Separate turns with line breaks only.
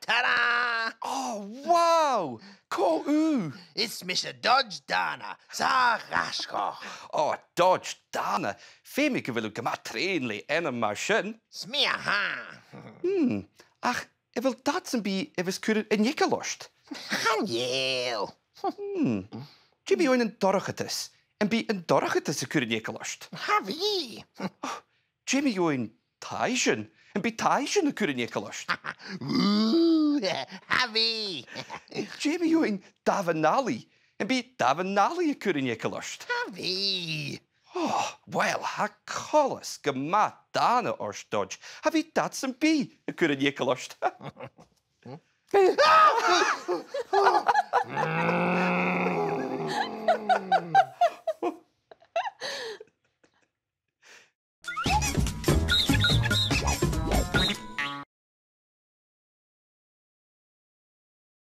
Ta-da!
Oh, wow! Co u?
It's Mr. Dodge Dàna, sa rascoch.
Oh, Dodge Dàna. Fe mi gyfylw gyma tren le en yma sy'n.
Smia ha.
Ach, efel dat sy'n bi efes cwrdd yn ica lost.
Hanjeel.
Jimmy oen yn dorochetys. En bi yn dorochetys y cwrdd yn ica lost.
Havi.
Jimmy oen taisyn. En bi taisyn y cwrdd yn ica lost.
Ooh, havi.
Jimmy oen dafanali. En bi dafanali y cwrdd yn ica lost.
Havi.
Oh, wel, ha colas gyma Dàna o'r Dodge. Ha fi dat sy'n bi y cwrdd yn ica lost.